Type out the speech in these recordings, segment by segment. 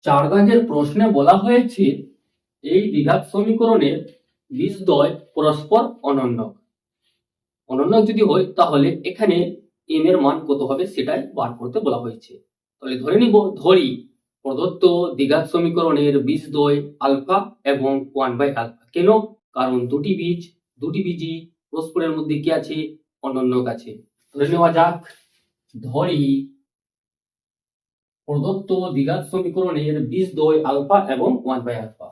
4 দাগের প্রশ্নে বলা হয়েছে এই দ্বিঘাত সমীকরণের বীজদ্বয় পরস্পর অনন্য যদি হয় তাহলে এখানে m এর মান কত হবে সেটাই বার করতে বলা হয়েছে। তাহলে ধরি প্রদত্ত দ্বিঘাত সমীকরণের বীজদ্বয় আলফা এবং 1/আলফা। কেন? কারণ দুটি বীজই পরস্পরের মধ্যে কি আছে? অনন্য আছে। ধরে নেওয়া যাক, ধরি প্রদত্ত দ্বিঘাত সমীকরণের বীজদ্বয় আলফা এবং 1/আলফা।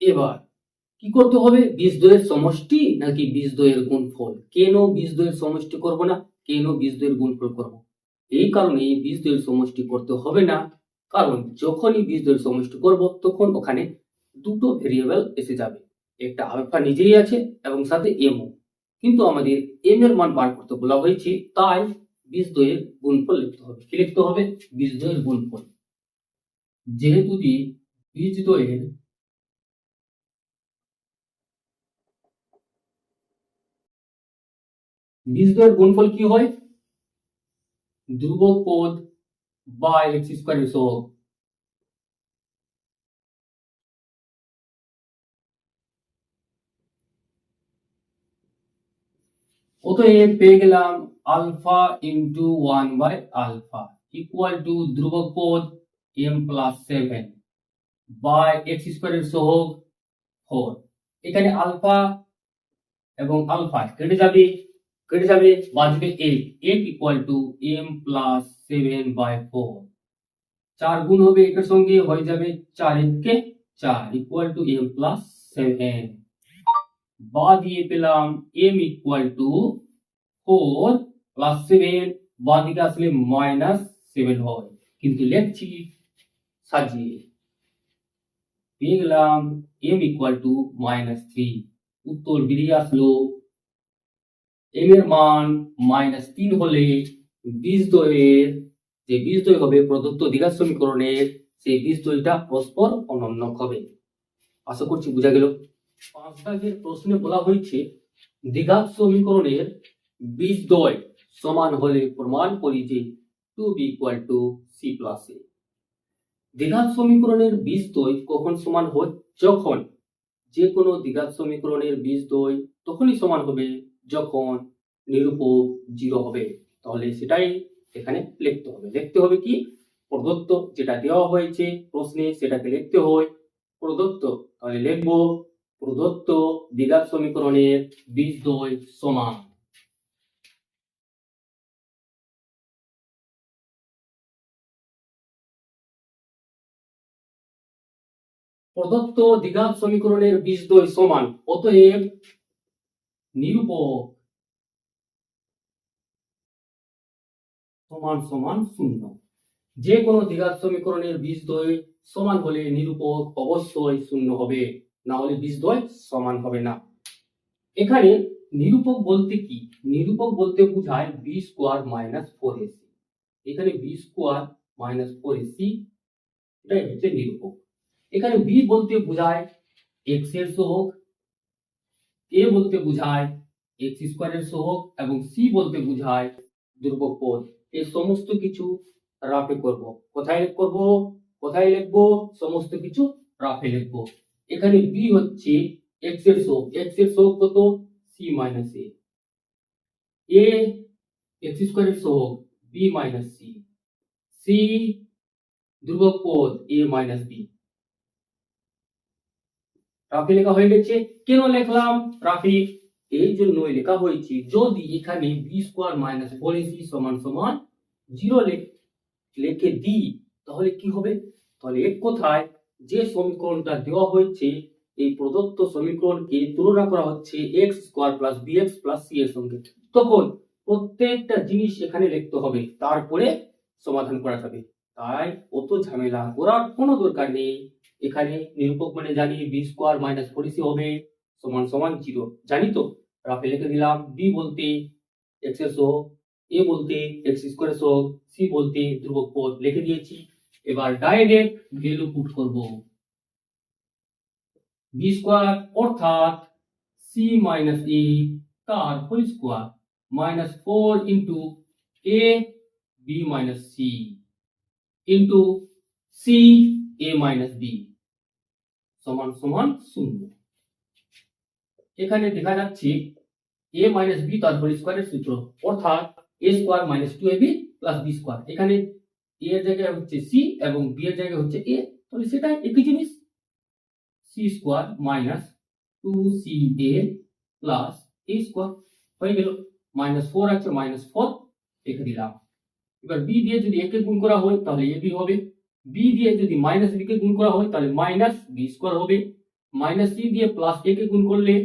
এবার কি করতে হবে? বীজদ্বয়ের সমষ্টি নাকি বীজদ্বয়ের গুণফল? কেন বীজদ্বয়ের সমষ্টি করব না, কেন বীজদ্বয়ের গুণফল করব? এই কারণে বীজদ্বয়ের সমষ্টি করতে হবে না, কারণ যখনই বীজদ্বয়ের সমষ্টি করব তখন ওখানে দুটো ভেরিয়েবল এসে যাবে, একটা আলফা নিজেই আছে এবং সাথে এমও, কিন্তু আমাদের এম এর মান বার করতে বলা হয়েছে, তাই বীজদ্বয়ের গুণফল লিখতে হবে। কি লিখতে হবে? বীজদ্বয়ের গুণফল। যেহেতু বীজদ্বয়ের গুণফল কি হয়? ধ্রুবক পদ বাই এক্স স্কয়ার এর সহগ। অতএব পেয়ে গেলাম আলফা ইন্টু 1/আলফা ইকুয়াল টু ধ্রুবক পদ m+7 বাই এক্স স্কয়ার এর সহগ 4। এখানে আলফা এবং আলফা কেটে যাবে, বাঁচবে 8 ইকুয়াল টু m+7/4। 4 গুণ হবে এটার সঙ্গে, হয়ে যাবে 4 × 4 ইকুয়াল টু m+7। বা দিয়ে পেলাম m ইকুয়াল টু 4 + 7, বা দিকে আসলে -7 হয়, কিন্তু লিখছি সাজিয়ে। পেয়ে গেলাম m ইকুয়াল টু -3। উত্তর বেরিয়ে আসলো m এর মান -3 হলে বীজদ্বয় হবে প্রদত্ত দ্বিঘাত সমীকরণের, সেই বীজদ্বয়টা পরস্পর অনন্য হবে। আশা করছি বোঝা গেল। 5 দাগের প্রশ্নে বলা হয়েছে দ্বিঘাত সমীকরণের বীজদ্বয় সমান হলে প্রমাণ করি যে 2b = c + a। দ্বিঘাত সমীকরণের বীজদ্বয় কখন সমান হয়? যখন যে কোনো দ্বিঘাত সমীকরণের বীজদ্বয় তখনই সমান হবে যখন নিরূপক 0 হবে। তাহলে সেটাই এখানে লিখতে হবে কি? প্রদত্ত যেটা দেওয়া হয়েছে প্রশ্নে সেটাকে লিখতে হয় প্রদত্ত। তাহলে লিখব প্রদত্ত দ্বিঘাত সমীকরণের বীজদ্বয় সমান। প্রদত্ত দ্বিঘাত সমীকরণের বীজদ্বয় সমান, অতএব নিরূপক সমান 0। যে কোনো দ্বিঘাত সমীকরণের বীজদ্বয় সমান হলে নিরূপক অবশ্যই 0 হবে, না হলে বীজদ্বয় সমান হবে না। এখানে নিরূপক বলতে কি? নিরূপক বলতে বোঝায় b² - 4ac। এখানে b² - 4ac, এটাই হচ্ছে নিরূপক। এখানে b বলতে বোঝায় x এর সহগ, a বলতে বোঝায় x² এর সহগ এবং c বলতে বোঝায় ধ্রুবক পদ। এই সমস্ত কিছু রাফে করব। কোথায় লিখবো? সমস্ত কিছু রাফে লিখবো। এখানে b হচ্ছে x এর সহগ, কত? c - a। a x² এর সহগ b - c, c ধ্রুবক পদ a - b। রাফি লেখা হয়ে গেছে। কেন লিখলাম রাফি? এই জন্যই লেখা হয়েছে, যদি এখানে b² - 4ac = 0 লিখে দিই তাহলে কি হবে? তাহলে এক কথায় যে সমীকরণটা দেওয়া হয়েছে এই প্রদত্ত সমীকরণকে তুলনা করা হচ্ছে x² + bx + c এর সঙ্গে, তখন প্রত্যেকটা জিনিস এখানে লিখতে হবে, তারপরে সমাধান করা যাবে। তাই অত ঝামেলা করার কোনো দরকার নেই। এখানে নিরূপক মানে জানি b² - 4ac হবে সমান 0, জানি তো। রাফে লিখে দিলাম b বলতে x এর সহগ, a বলতে x² এর সহগ, c বলতে ধ্রুবক পদ লিখে দিয়েছি। এবার ডাইরেক্ট ভ্যালু পুট করব। b² অর্থাৎ সি মাইনাস এ তার whole square minus 4 into A B minus C into C A minus B সমান সমান 0। এখানে দেখা যাচ্ছে a মাইনাস বি তার হোল স্কোয়ারের সূত্র অর্থাৎ a square minus 2ab plus B square. এখানে a এর জায়গায় হচ্ছে c এবং b এর জায়গায় হচ্ছে a, তাহলে সেটা একই জিনিস। c square minus 2ca plus a square হয়ে গেল। মাইনাস 4 আছে, মাইনাস 4 রেখে দিলাম। এবার b দিয়ে যদি a কে গুণ করা হয় তাহলে ab হবে, b দিয়ে যদি মাইনাস b কে গুণ করা হয় তাহলে মাইনাস b স্কোয়ার হবে, মাইনাস c দিয়ে প্লাস a কে গুণ করলে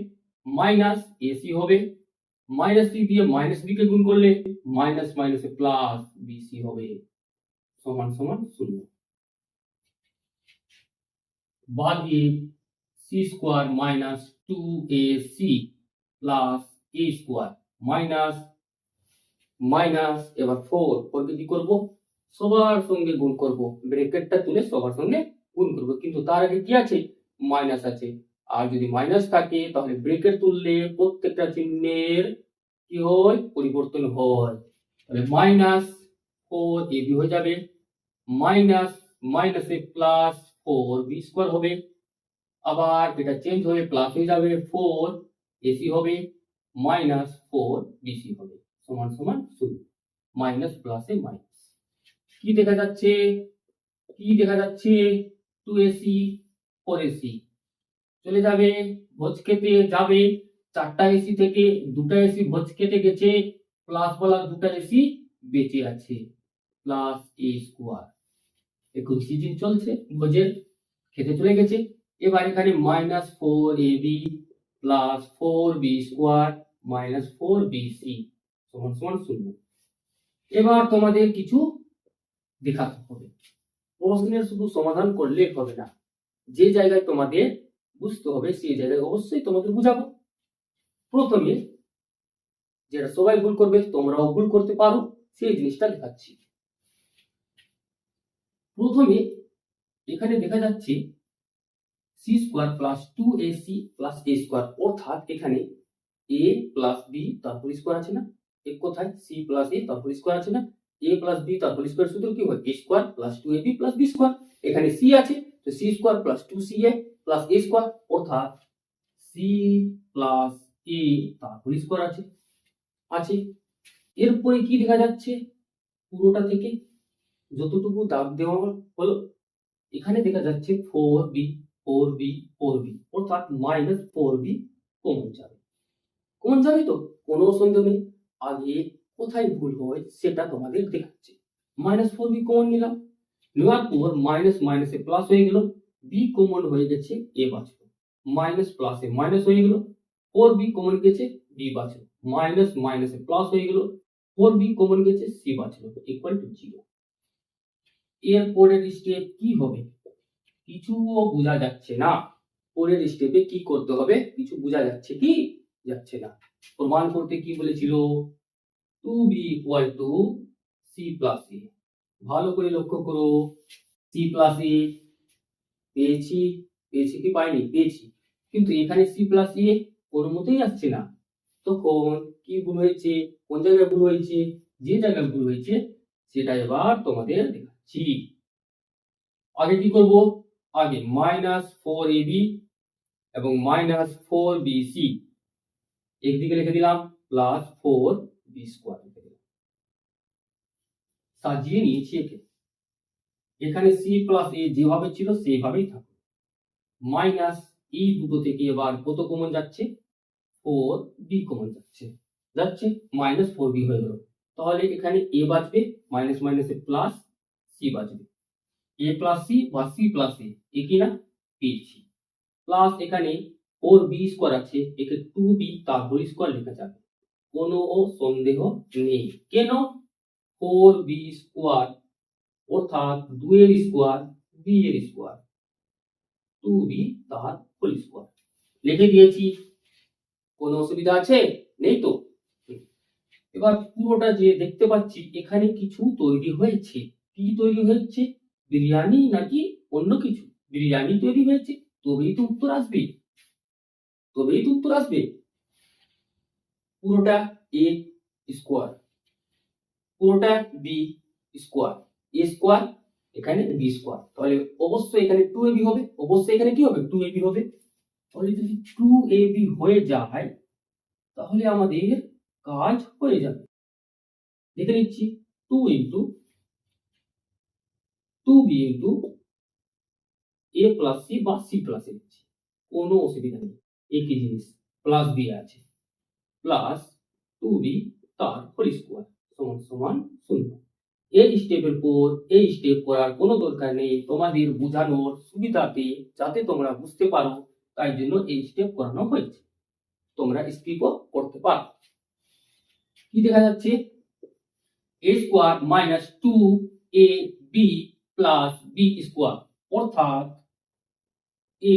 মাইনাস ac হবে, মাইনাস সি দিয়ে মাইনাস বি কে গুণ করলে মাইনাস মাইনাসে প্লাস বিসি হবে সমান সমান 0। বাদ দিয়ে c square minus 2ac plus a square minus minus এবার 4 কে কি করব, সবার সঙ্গে গুণ করব, ব্র্যাকেটটা তুলে সবার সঙ্গে গুণ করব, কিন্তু তার আগে কি আছে, মাইনাস আছে। আর যদি মাইনাস থাকে তাহলে ব্র্যাকেট তুললে প্রত্যেকটা চিহ্নের কি হয়, পরিবর্তন হয়। তাহলে মাইনাস 4ab হয়ে যাবে, মাইনাস মাইনাসে প্লাস 4b স্কয়ার হবে, আবার এটা চেঞ্জ হয়ে প্লাস হয়ে যাবে 4ac হবে মাইনাস 4bc হবে সমান সমান 0। মাইনাস প্লাসে মাইনাস কি দেখা যাচ্ছে, কি দেখা যাচ্ছে 2ac 4ac চলে যাবে, ভোজ কেটে যাবে, 4টা এসি থেকে 2টা এসি ভোজ কেটে গেছে, প্লাস বলা 2টা এসি বেঁচে আছে, প্লাস a স্কয়ার। এখন সিজন চলছে, ভোজের খেতে চলে গেছে। এবার এখানে minus 4ab plus 4b square minus 4bc সমান সমান 0। এবার তোমাদের কিছু দেখাতে হবে, প্রশ্নের শুধু সমাধান করলে হবে না, যে জায়গায় তোমাদের বুঝতে হবে সেই জায়গায় অবশ্যই তোমাদের বুঝাবো। প্রথমে যেটা সবাই ভুল করবে, তোমরাও ভুল করতে পারো, সেই জিনিসটা দেখাচ্ছি। প্রথমে এখানে দেখা যাচ্ছে c square plus 2ac plus a square, অর্থাৎ এখানে a প্লাস b তার হোল স্কোয়ার আছে না, এক কথায় c প্লাস a তার হোল স্কোয়ার আছে না, a প্লাস b তার হোল স্কোয়ার সূত্র কি হয়, a square plus 2ab plus b square. এখানে c আছে তো c square plus 2ca plus a square, অর্থাৎ c প্লাস a তার হোল স্কোয়ার আছে আছে। এরপরে কি দেখা যাচ্ছে, পুরোটা থেকে যতটুকু দাগ দেওয়া হলো এখানে দেখা যাচ্ছে 4b 4b 4b, অর্থাৎ মাইনাস 4b কমন যাবে, কমন যাবে তো কোনো সন্দেহ নেই। আগে কোথায় ভুল হয় সেটা তোমাদের দেখাচ্ছি। মাইনাস 4b কমন নিলাম, নেওয়ার পর মাইনাস মাইনাসে প্লাস হয়ে গেল, b কমন হয়ে গেছে a বাঁচলো, মাইনাস প্লাসে মাইনাস হয়ে গেল, 4b কমন গেছে b বাঁচলো, মাইনাস মাইনাসে প্লাস হয়ে গেল, 4b কমন গেছে c বাঁচলো, ইকুয়াল টু 0। এর পরের স্টেপ কি হবে কিছুও বোঝা যাচ্ছে না, পরের স্টেপে কি করতে হবে কিছু বোঝা যাচ্ছে কি, যাচ্ছে না। প্রমাণ করতে কি বলেছিল, 2b equal to c plus a। ভালো করে লক্ষ্য করো, c প্লাস a পেয়েছি, পেয়েছি কি পাইনি, পেয়েছি, কিন্তু এখানে c প্লাস a কোনো মতেই আসছে না। তখন কি ভুল হয়েছে, কোন জায়গায় ভুল হয়েছে, যে জায়গায় ভুল হয়েছে সেটা এবার তোমাদের দেখাচ্ছি। আগে কি করব, আগে মাইনাস 4ab এবং মাইনাস 4bc একদিকে লিখে দিলাম, প্লাস 4b স্কয়ার লিখে দিলাম, সাজিয়ে নিয়েছি একে। এখানে c প্লাস a যেভাবে ছিল সেভাবেই থাকবে, মাইনাস এই দুটো থেকে এবার কত কমন যাচ্ছে, 4b কমন যাচ্ছে, যাচ্ছে মাইনাস 4b হয়ে গেল। তাহলে এখানে a বাঁচবে, মাইনাস মাইনাসে প্লাস c বাঁচবে, a প্লাস c বা c প্লাস a একই না, পেয়েছি। প্লাস এখানে 4b স্কয়ার আছে, একে 2b তার হোল স্কয়ার লেখা যাবে, কোনো সন্দেহ নেই। কেন 4b স্কয়ার অর্থাৎ 2 এর স্কয়ার b এর স্কয়ার, 2b তার হোল স্কয়ার লিখে দিয়েছি, কোনো অসুবিধা আছে, নেই তো। এবার পুরোটা যে দেখতে পাচ্ছি এখানে কিছু তৈরি হয়েছে, কি তৈরি হয়েছে, বিরিয়ানি নাকি অন্য কিছু, বিরিয়ানি তৈরি হয়েছে তবেই তো উত্তর আসবে। তবেই তো উত্তর আসবে। পুরোটা এ স্কোয়ার, পুরোটা বি স্কোয়ার, এ স্কোয়ার, এখানে বি স্কোয়ার, তাহলে অবশ্যই এখানে 2ab হবে, অবশ্যই এখানে কি হবে 2ab হবে। তাহলে যদি 2ab হয়ে যায় তাহলে আমাদের কাজ হয়ে যাবে। দেখে নিচ্ছি 2 into 2b into a plus c বা সি প্লাস এ, কোনো অসুবিধা নেই, একই জিনিস, প্লাস বি আছে, প্লাস 2b তার হোল স্কোয়ার সমান সমান 0। এই স্টেপের পর এই স্টেপ করার কোনো দরকার নেই, তোমাদের বোঝানোর সুবিধাতে যাতে তোমরা বুঝতে পারো তাই জন্য এই স্টেপ করানো হয়েছে, তোমরা স্কিপও করতে পারো। কি দেখা যাচ্ছে, a square minus 2ab plus B square, অর্থাৎ a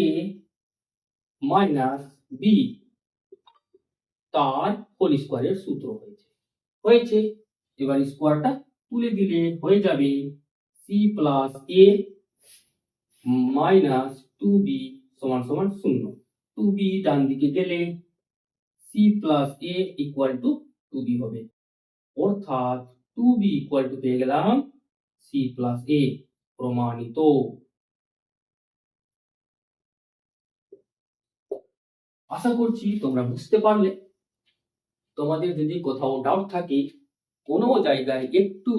মাইনাস বি তার হোল স্কোয়ারের সূত্র হয়েছে। এবার স্কোয়ারটা তুলে দিলে হয়ে যাবে সি প্লাস এ মাইনাস 2b সমান সমান 0। 2b ডান দিকে গেলে c plus a equal to 2b হবে, অর্থাৎ 2b ইকুয়াল টু পেয়ে গেলাম সি প্লাস এ, প্রমাণিত। আশা করছি তোমরা বুঝতে পারলে। তোমাদের যদি কোথাও ডাউট থাকে, কোনো জায়গায় একটু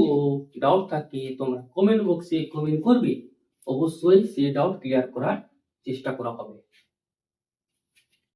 ডাউট থাকে, তোমরা কমেন্ট বক্সে কমেন্ট করবে, অবশ্যই সে ডাউট ক্লিয়ার করার চেষ্টা করা হবে।